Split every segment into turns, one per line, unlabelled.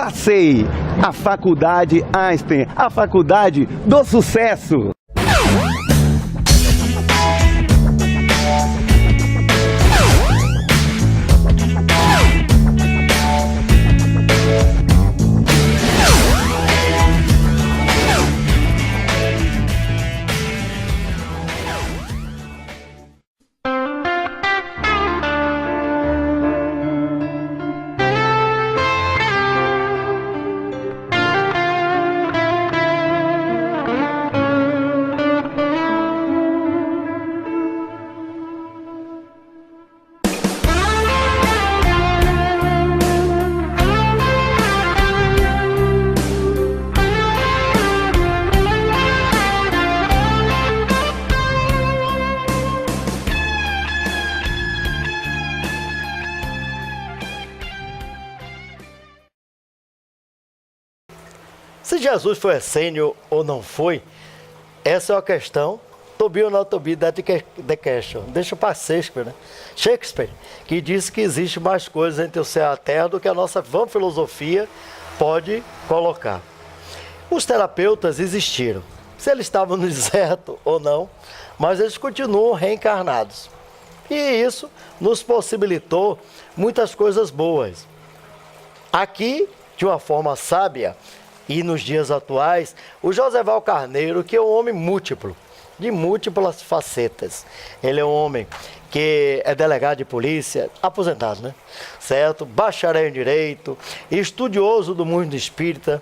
Facei, a Faculdade Einstein, a faculdade do sucesso.
Se Jesus foi essênio ou não foi, essa é a questão. To be or not to be, that the question. Deixa para Shakespeare, né? Shakespeare, que disse que existe mais coisas entre o céu e a terra do que a nossa vã filosofia pode colocar. Os terapeutas existiram, se eles estavam no deserto ou não, mas eles continuam reencarnados. E isso nos possibilitou muitas coisas boas. Aqui, de uma forma sábia, e nos dias atuais, o Joseval Carneiro, que é um homem múltiplo, de múltiplas facetas. Ele é um homem que é delegado de polícia, aposentado, né? Certo? Bacharel em Direito, estudioso do mundo espírita,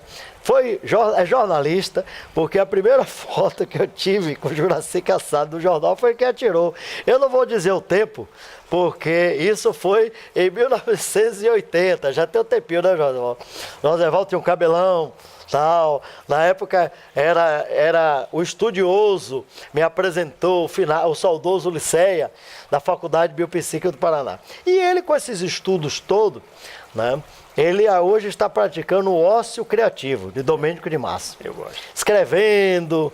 é jornalista, porque a primeira foto que eu tive com o Juraci Cassado no jornal foi quem atirou. Eu não vou dizer o tempo, porque isso foi em 1980, já tem um tempinho, né, Joseval? Joseval tinha um cabelão, tal. Na época era o estudioso, me apresentou o saudoso Liceia, da Faculdade Biopsíquica do Paraná. E ele, com esses estudos todos, né, ele hoje está praticando o ócio criativo, de Domênico de Massa.
Eu gosto.
Escrevendo,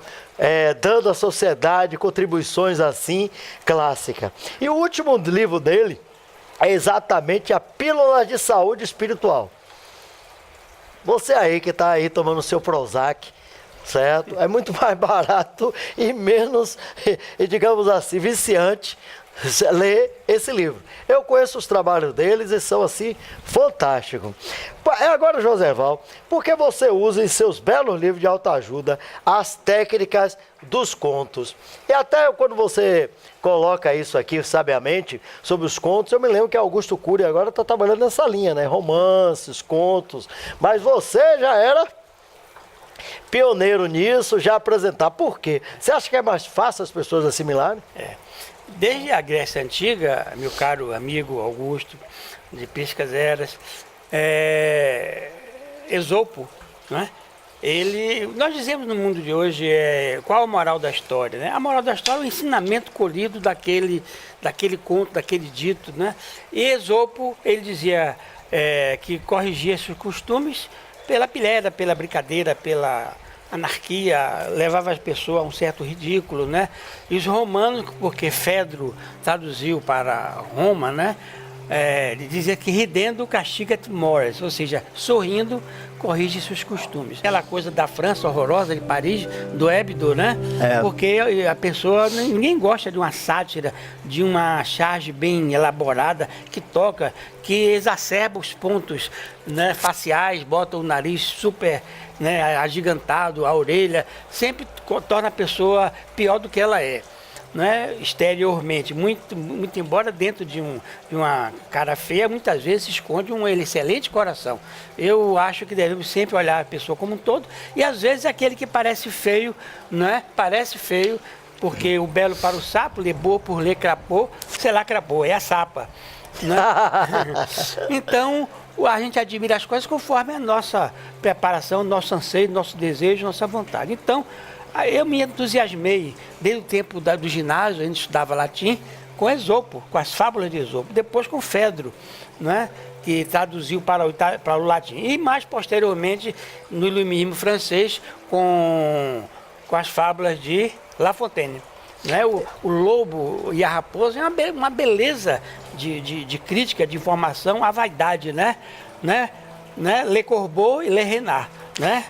dando à sociedade contribuições assim, clássicas. E o último livro dele é exatamente a Pílula de Saúde Espiritual. Você aí que está aí tomando seu Prozac, certo? É muito mais barato e menos, digamos assim, viciante ler esse livro. Eu conheço os trabalhos deles e são assim fantásticos. Agora, Joseval, por que você usa em seus belos livros de autoajuda as técnicas dos contos? E até quando você coloca isso aqui sabiamente sobre os contos, eu me lembro que Augusto Cury agora está trabalhando nessa linha, né? Romances, contos, mas você já era pioneiro nisso, já apresentar. Por quê? Você acha que é mais fácil as pessoas assimilarem?
Desde a Grécia Antiga, meu caro amigo Augusto, de Piscas Eras, Esopo, né? Nós dizemos no mundo de hoje, qual a moral da história, né? A moral da história é o ensinamento colhido daquele conto, daquele dito, né? E Esopo, ele dizia que corrigia seus costumes pela pilhéria, pela brincadeira, pela anarquia, levava as pessoas a um certo ridículo, né? E os romanos, porque Fedro traduziu para Roma, né? Ele dizia que ridendo castiga-te mores, ou seja, sorrindo corrige seus costumes. Aquela coisa da França horrorosa, de Paris, do Hebdo, né? Porque a pessoa, ninguém gosta de uma sátira, de uma charge bem elaborada, que toca, que exacerba os pontos, né, faciais, bota o nariz super, né, agigantado, a orelha, sempre torna a pessoa pior do que ela é. Né, exteriormente, muito embora dentro de uma cara feia, muitas vezes se esconde um excelente coração. Eu acho que devemos sempre olhar a pessoa como um todo, e às vezes aquele que parece feio, né, parece feio, porque o belo para o sapo, lê boa por lê crapô, sei lá crapô, é a sapa. Né? Então, a gente admira as coisas conforme a nossa preparação, nosso anseio, nosso desejo, nossa vontade. Então, eu me entusiasmei desde o tempo do ginásio, a gente estudava latim, com Esopo, com as fábulas de Esopo, depois com Fedro, né, que traduziu para o latim, e mais posteriormente no iluminismo francês com as fábulas de La Fontaine. Né? O lobo e a raposa é uma beleza de crítica, de informação à vaidade, né? né? Le Corbusier e Le Renard, né?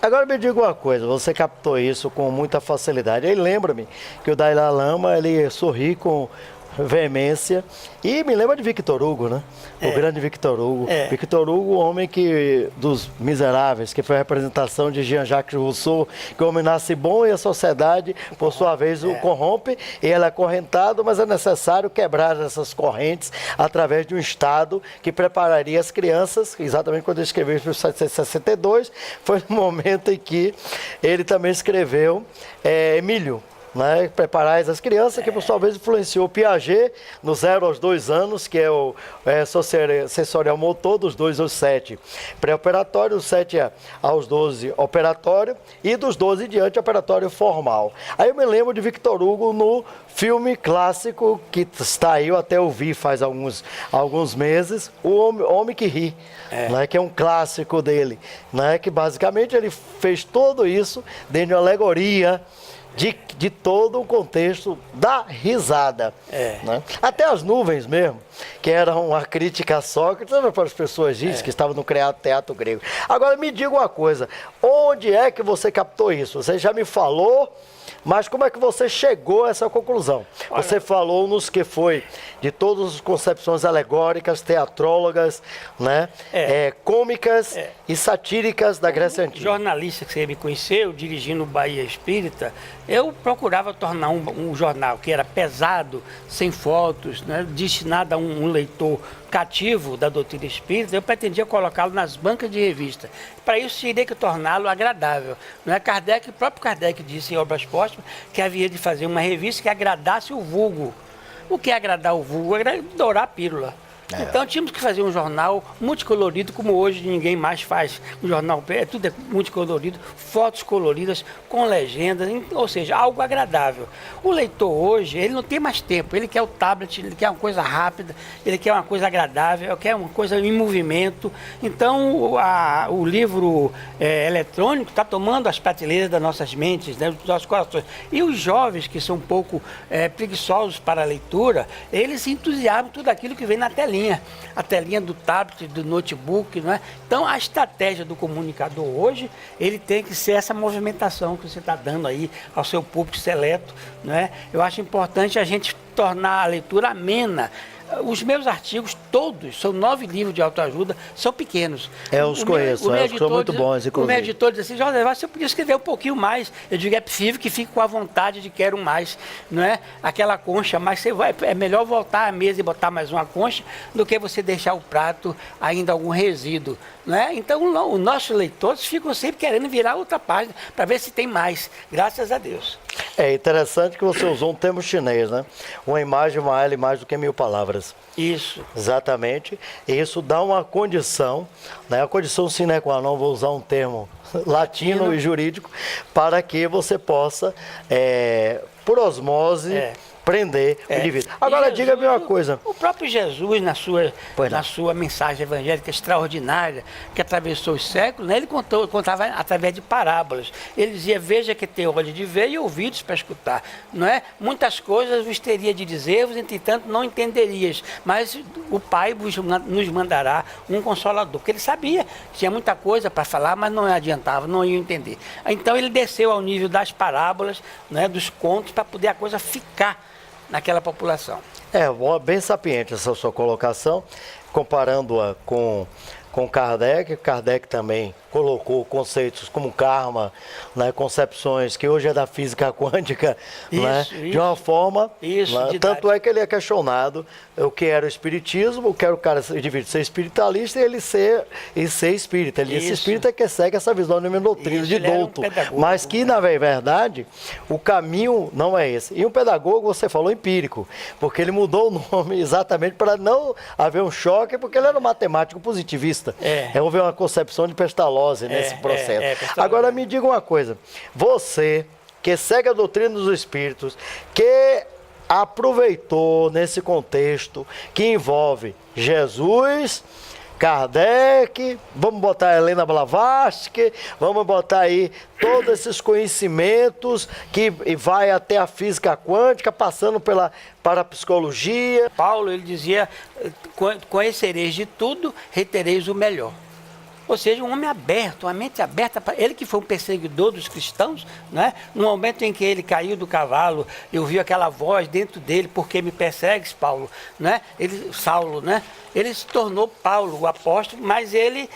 Agora me diga uma coisa, você captou isso com muita facilidade. Aí lembra-me que o Dalai Lama, ele sorri com veemência e me lembra de Victor Hugo, né? O grande Victor Hugo. Victor Hugo, o homem que dos miseráveis, que foi a representação de Jean-Jacques Rousseau, que o homem nasce bom e a sociedade, por sua vez, o corrompe e ele é acorrentado, mas é necessário quebrar essas correntes através de um Estado que prepararia as crianças, exatamente quando ele escreveu em 1762, foi no momento em que ele também escreveu Emílio, né, preparar as crianças, que por sua vez influenciou Piaget no 0 aos 2 anos, que é o sensorial motor, dos 2 aos 7 pré-operatório, dos 7 aos 12 operatório e dos 12 em diante operatório formal. Aí eu me lembro de Victor Hugo no filme clássico que está aí, eu até ouvi faz alguns meses, O Homem que Ri, né, que é um clássico dele, né, que basicamente ele fez tudo isso dentro de uma alegoria de todo o contexto da risada. Né? Até as nuvens mesmo, que eram uma crítica a Sócrates, para as pessoas que estavam no teatro grego. Agora me diga uma coisa, onde é que você captou isso? Você já me falou, mas como é que você chegou a essa conclusão? Você falou-nos que foi de todas as concepções alegóricas, teatrólogas, né? Cômicas e satíricas da Grécia Antiga.
Jornalista que você me conheceu, dirigindo o Bahia Espírita, eu procurava tornar um jornal que era pesado, sem fotos, né? Destinado a um leitor cativo da doutrina espírita. Eu pretendia colocá-lo nas bancas de revista. Para isso, teria que torná-lo agradável. Não é? Kardec, o próprio Kardec disse em Obras Póstumas que havia de fazer uma revista que agradasse o vulgo. O que é agradar o vulgo? É dourar a pílula. Então tínhamos que fazer um jornal multicolorido, como hoje ninguém mais faz. Um jornal, tudo é multicolorido, fotos coloridas, com legendas, ou seja, algo agradável. O leitor hoje, ele não tem mais tempo, ele quer o tablet, ele quer uma coisa rápida, ele quer uma coisa agradável, ele quer uma coisa em movimento. Então o livro eletrônico está tomando as prateleiras das nossas mentes, né, dos nossos corações. E os jovens, que são um pouco preguiçosos para a leitura, eles se entusiasmam tudo aquilo que vem na telinha. A telinha do tablet, do notebook, não é? Então a estratégia do comunicador hoje, ele tem que ser essa movimentação que você está dando aí ao seu público seleto, não é? Eu acho importante a gente tornar a leitura amena. Os meus artigos, todos, são 9 livros de autoajuda, são pequenos.
Eu os conheço, são muito bons, inclusive.
O meu editor diz assim, José, você podia escrever um pouquinho mais. Eu digo, é possível que fique com a vontade de quero mais, não é? Aquela concha, mas é melhor voltar à mesa e botar mais uma concha do que você deixar o prato ainda algum resíduo, não é? Então, os nossos leitores ficam sempre querendo virar outra página para ver se tem mais, graças a Deus.
É interessante que você usou um termo chinês, né? Uma imagem vale mais do que 1000 palavras.
Isso.
Exatamente. E isso dá uma condição, né? A condição sine qua non, vou usar um termo latino e jurídico, para que você possa, por osmose, prender o indivíduo. Agora, diga-me uma coisa.
O próprio Jesus, na sua mensagem evangélica extraordinária, que atravessou os séculos, né, ele contava através de parábolas. Ele dizia, veja que tem olhos de ver e ouvidos para escutar. Não é? Muitas coisas vos teria de dizer-vos, entretanto não entenderias. Mas o Pai nos mandará um consolador. Porque ele sabia que tinha muita coisa para falar, mas não adiantava, não ia entender. Então ele desceu ao nível das parábolas, né, dos contos, para poder a coisa ficar naquela população.
Bem sapiente essa sua colocação, comparando-a com Kardec. Kardec também colocou conceitos como karma, né, concepções que hoje é da física quântica, de uma forma, né, tanto é que ele é questionado o que era o espiritismo, o que era o cara indivíduo ser espiritualista e ele ser espírita. Ele disse espírita que segue essa visão de uma doutrina de douto, mas que na verdade o caminho não é esse. E um pedagogo, você falou, empírico, porque ele mudou o nome exatamente para não haver um choque, porque ele era um matemático positivista. Houve uma concepção de Pestalozzi nesse processo. Agora me diga uma coisa, você que segue a doutrina dos espíritos, que aproveitou nesse contexto que envolve Jesus, Kardec, vamos botar a Helena Blavatsky, vamos botar aí todos esses conhecimentos que vai até a física quântica, passando para a psicologia.
Paulo, ele dizia, conhecereis de tudo, retereis o melhor. Ou seja, um homem aberto, uma mente aberta. Ele que foi um perseguidor dos cristãos, né? No momento em que ele caiu do cavalo, eu vi aquela voz dentro dele: por que me persegues, Paulo? Né? Saulo, né? Ele se tornou Paulo, o apóstolo, mas ele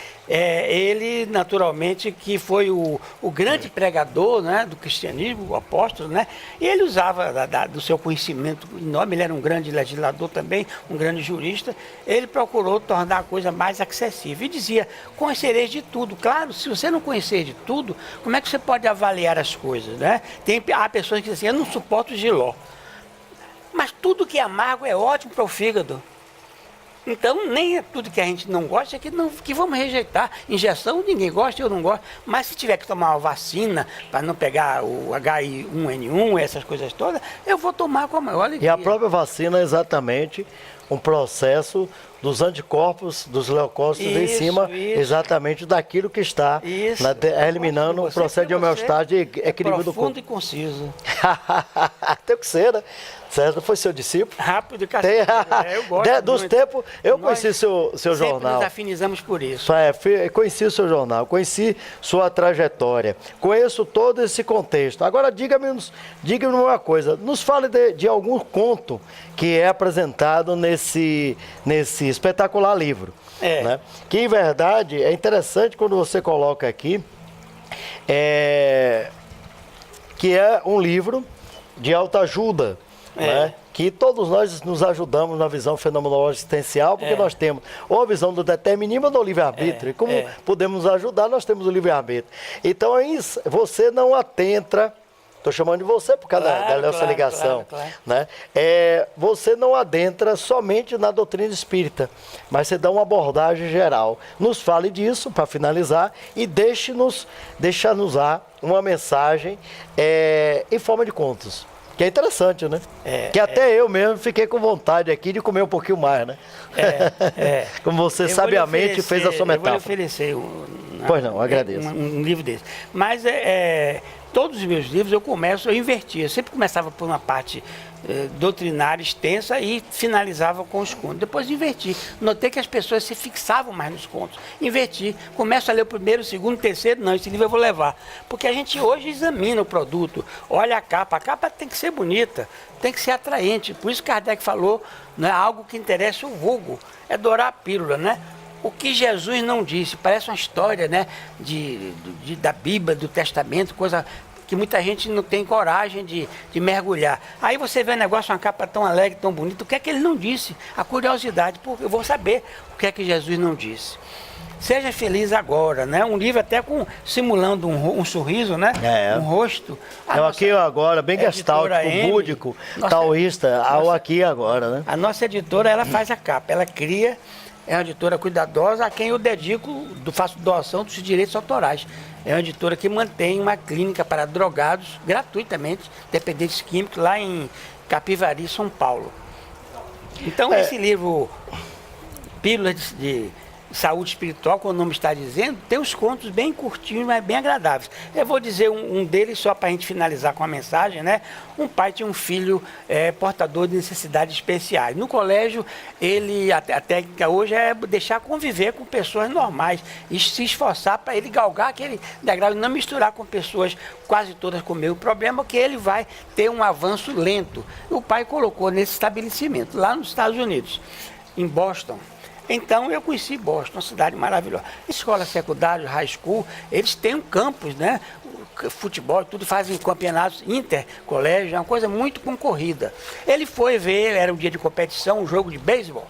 naturalmente, que foi o grande pregador, né, do cristianismo, o apóstolo, né? E ele usava do seu conhecimento enorme, ele era um grande legislador também, um grande jurista. Ele procurou tornar a coisa mais acessível e dizia: conhecereis de tudo. Claro, se você não conhecer de tudo, como é que você pode avaliar as coisas, né? Há pessoas que dizem assim: eu não suporto Jiló. Mas tudo que é amargo é ótimo para o fígado. Então, nem é tudo que a gente não gosta que vamos rejeitar. Injeção, ninguém gosta, eu não gosto. Mas se tiver que tomar uma vacina para não pegar o H1N1, essas coisas todas, eu vou tomar com a maior alegria.
E a própria vacina é exatamente um processo dos anticorpos, dos leucócitos em cima exatamente daquilo que está eliminando o processo de homeostase e equilíbrio do corpo.
Profundo e conciso.
Tem que ser, né? César foi seu discípulo?
Rápido e castigo. Eu gosto
dos
muito.
tempos, eu conheci seu jornal.
Sempre nos afinizamos por isso.
Conheci o seu jornal, conheci sua trajetória, conheço todo esse contexto. Agora, diga-me uma coisa, nos fale de algum conto que é apresentado nesse espetacular livro. Né? Que, em verdade, é interessante quando você coloca aqui, que é um livro de autoajuda, né? Que todos nós nos ajudamos na visão fenomenológica existencial, porque nós temos ou a visão do determinismo ou do livre-arbítrio. E como podemos ajudar, nós temos o livre-arbítrio. Então, você não adentra, estou chamando de você por causa da nossa ligação, né? Você não adentra somente na doutrina espírita, mas você dá uma abordagem geral. Nos fale disso, para finalizar, e deixa-nos uma mensagem em forma de contos. Que é interessante, né? Que até eu mesmo fiquei com vontade aqui de comer um pouquinho mais, né? Como você sabiamente fez a sua metáfora.
Eu vou lhe oferecer
pois não, agradeço.
Um livro desse. Mas todos os meus livros eu invertia. Eu sempre começava por uma parte doutrinária extensa e finalizava com os contos. Depois inverti. Notei que as pessoas se fixavam mais nos contos. Inverti. Começo a ler o primeiro, o segundo, o terceiro. Não, esse livro eu vou levar. Porque a gente hoje examina o produto. Olha a capa tem que ser bonita, tem que ser atraente. Por isso Kardec falou, não é algo que interessa o vulgo. É dourar a pílula, né? O que Jesus não disse, parece uma história, né, da Bíblia, do Testamento, coisa que muita gente não tem coragem de mergulhar. Aí você vê um negócio, uma capa tão alegre, tão bonita, o que é que ele não disse? A curiosidade, porque eu vou saber o que é que Jesus não disse. Seja feliz agora, né? Um livro até simulando um sorriso, né? Um rosto.
Aqui agora, bem gestáltico, búdico, taoísta, ao aqui e agora, né?
A nossa editora, ela faz a capa, ela cria, é uma editora cuidadosa, a quem eu dedico, faço doação dos direitos autorais. É uma editora que mantém uma clínica para drogados, gratuitamente, dependentes químicos, lá em Capivari, São Paulo. Então, esse livro, Pílulas de Saúde Espiritual, como o nome está dizendo, tem uns contos bem curtinhos, mas bem agradáveis. Eu vou dizer um deles só para a gente finalizar com a mensagem, né? Um pai tinha um filho portador de necessidades especiais. No colégio, a técnica hoje é deixar conviver com pessoas normais e se esforçar para ele galgar aquele degrau e não misturar com pessoas quase todas com o mesmo problema, que ele vai ter um avanço lento. O pai colocou nesse estabelecimento, lá nos Estados Unidos, em Boston. Então, eu conheci Boston, uma cidade maravilhosa. Escola secundária, high school, eles têm um campus, né? Futebol, tudo, fazem campeonatos intercolégio, é uma coisa muito concorrida. Ele foi ver, era um dia de competição, um jogo de beisebol.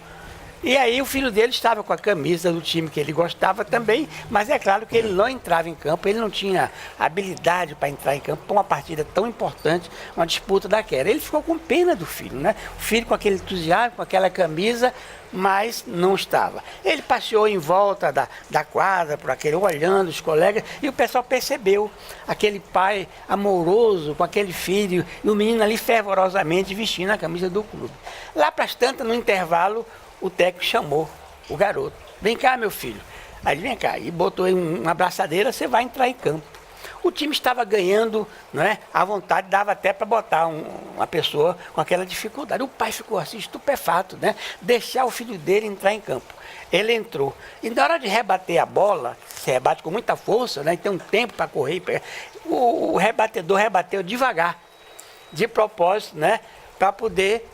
E aí o filho dele estava com a camisa do time que ele gostava também, mas é claro que ele não entrava em campo, ele não tinha habilidade para entrar em campo para uma partida tão importante, uma disputa daquela. Ele ficou com pena do filho, né? O filho com aquele entusiasmo, com aquela camisa, mas não estava. Ele passeou em volta da quadra, por aquele, olhando os colegas, e o pessoal percebeu aquele pai amoroso com aquele filho, e o menino ali fervorosamente vestindo a camisa do clube. Lá para as tantas, no intervalo, o técnico chamou o garoto. Vem cá, meu filho. Aí ele, vem cá. E botou uma abraçadeira, você vai entrar em campo. O time estava ganhando, não é? À vontade, dava até para botar uma pessoa com aquela dificuldade. O pai ficou assim, estupefato, né? Deixar o filho dele entrar em campo. Ele entrou. E na hora de rebater a bola, você rebate com muita força, né? E tem um tempo para correr. O rebatedor rebateu devagar, de propósito, né? Para poder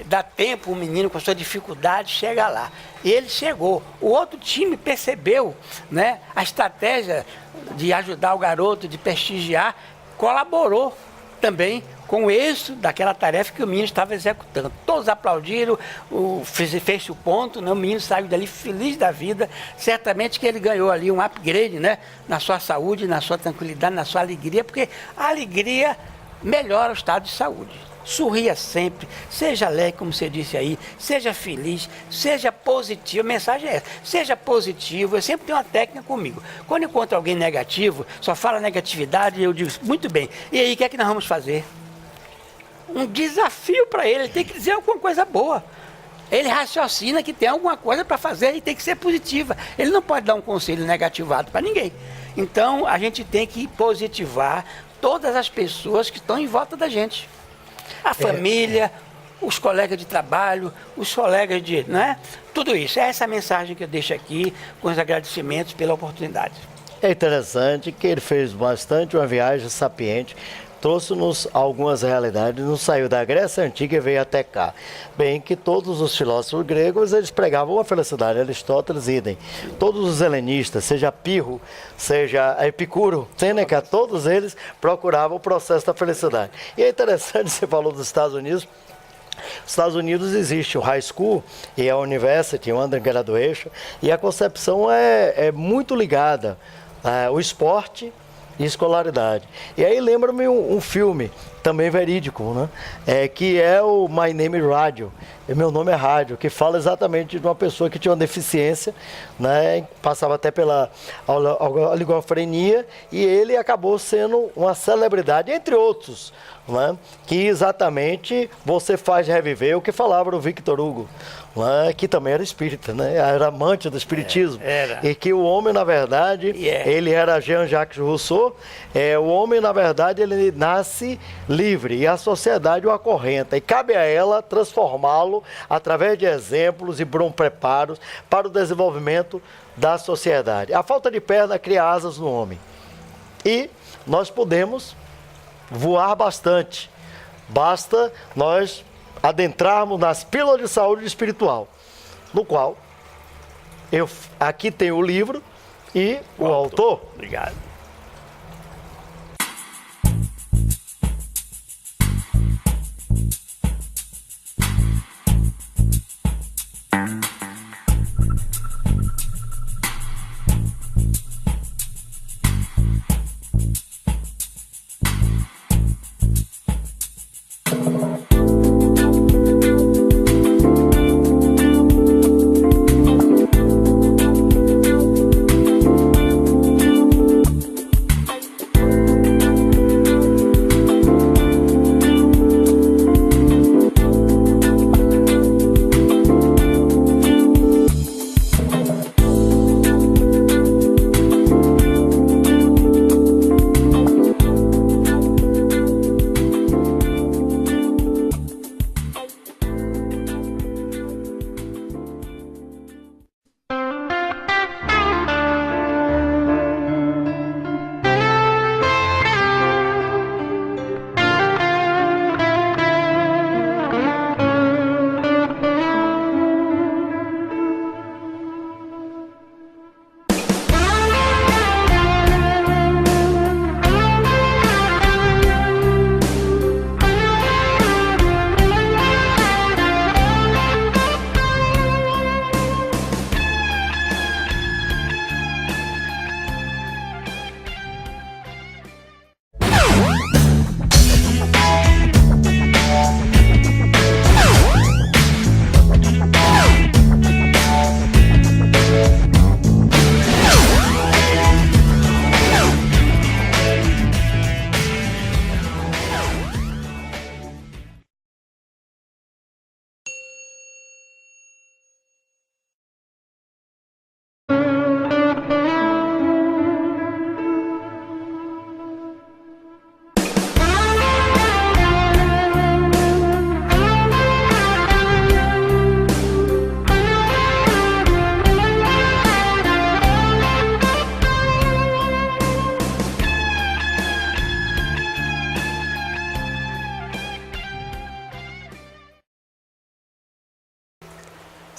dar tempo o menino com sua dificuldade chegar lá. E ele chegou. O outro time percebeu, né, a estratégia de ajudar o garoto, de prestigiar, colaborou também com o êxito daquela tarefa que o menino estava executando. Todos aplaudiram, fez o ponto, né? O menino saiu dali feliz da vida. Certamente que ele ganhou ali um upgrade, né, na sua saúde, na sua tranquilidade, na sua alegria, porque a alegria melhora o estado de saúde. Sorria sempre, seja alegre, como você disse aí, seja feliz, seja positivo. A mensagem é essa, seja positivo. Eu sempre tenho uma técnica comigo. Quando eu encontro alguém negativo, só fala negatividade, eu digo, muito bem, e aí, o que é que nós vamos fazer? Um desafio para ele tem que dizer alguma coisa boa. Ele raciocina que tem alguma coisa para fazer e tem que ser positiva. Ele não pode dar um conselho negativado para ninguém. Então, a gente tem que positivar todas as pessoas que estão em volta da gente. A família, os colegas de trabalho, os colegas de... né? Tudo isso. É essa mensagem que eu deixo aqui, com os agradecimentos pela oportunidade.
É interessante que ele fez bastante uma viagem sapiente, trouxe-nos algumas realidades, não saiu da Grécia Antiga e veio até cá. Bem que todos os filósofos gregos, eles pregavam a felicidade, Aristóteles, idem. Todos os helenistas, seja Pirro, seja Epicuro, Sêneca, todos eles procuravam o processo da felicidade. E é interessante, você falou dos Estados Unidos. Nos Estados Unidos existe o high school e a university, o undergraduation, e a concepção é muito ligada ao esporte e escolaridade. E aí lembra-me um filme, também verídico, né? Que é o My Name is Radio, Meu Nome é Rádio, que fala exatamente de uma pessoa que tinha uma deficiência, né? Passava até pela oligofrenia, e ele acabou sendo uma celebridade, entre outros, né? Que exatamente você faz reviver o que falava o Victor Hugo, né? Que também era espírita, né? Era amante do espiritismo. E que o homem, na verdade, ele era Jean-Jacques Rousseau, o homem, na verdade, ele nasce livre e a sociedade o acorrenta, e cabe a ela transformá-lo através de exemplos e bons preparos para o desenvolvimento da sociedade. A falta de perna cria asas no homem, e nós podemos voar bastante, basta nós adentrarmos nas pílulas de saúde espiritual, no qual eu aqui tenho o livro e o autor.
Obrigado.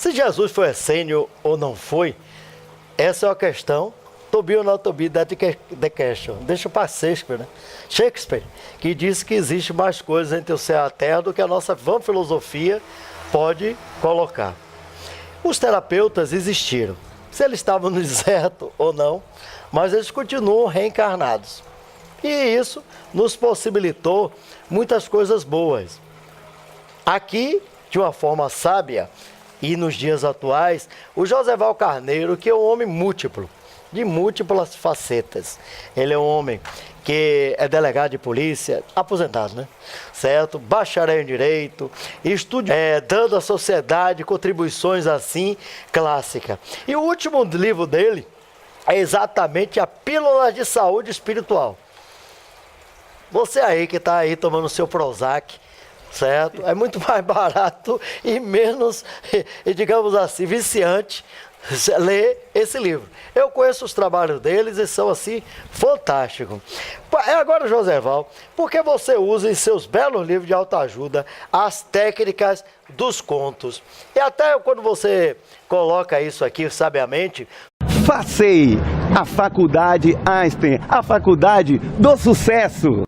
Se Jesus foi essênio ou não foi, essa é a questão. To be or not to be, that the question. Deixa para Shakespeare, né? Shakespeare, que disse que existe mais coisas entre o céu e a terra do que a nossa vã filosofia pode colocar. Os terapeutas existiram, se eles estavam no deserto ou não, mas eles continuam reencarnados. E isso nos possibilitou muitas coisas boas. Aqui, de uma forma sábia, e nos dias atuais, o Joseval Carneiro, que é um homem múltiplo, de múltiplas facetas. Ele é um homem que é delegado de polícia, aposentado, né? Certo? Bacharel em Direito, dando à sociedade contribuições assim, clássicas. E o último livro dele é exatamente a Pílula de Saúde Espiritual. Você aí que está aí tomando seu Prozac, certo? É muito mais barato e menos, digamos assim, viciante ler esse livro. Eu conheço os trabalhos deles e são assim fantásticos. Agora, Joseval, por que você usa em seus belos livros de autoajuda as técnicas dos contos? E até quando você coloca isso aqui sabiamente,
FACEI, a Faculdade Einstein, a faculdade do sucesso.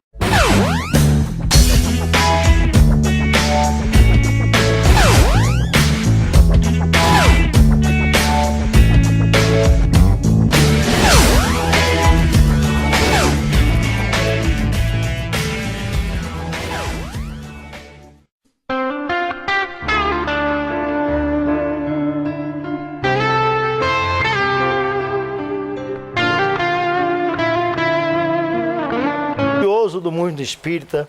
do mundo espírita,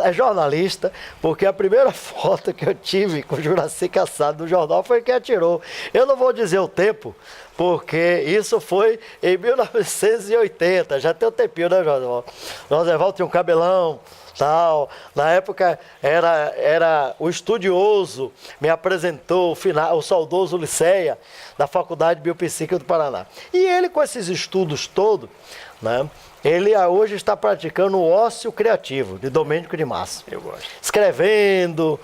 é jornalista, porque a primeira foto que eu tive com o Juraci Cassado no jornal foi quem atirou. Eu não vou dizer o tempo, porque isso foi em 1980, já tem um tempinho, né, Joseval? Joseval tinha um cabelão, tal. Na época era o estudioso, me apresentou o saudoso Liceia, da Faculdade Biopsíquica do Paraná. E ele, com esses estudos todos, né, ele hoje está praticando o ócio criativo, de Domênico de Massa.
Eu gosto.
Escrevendo,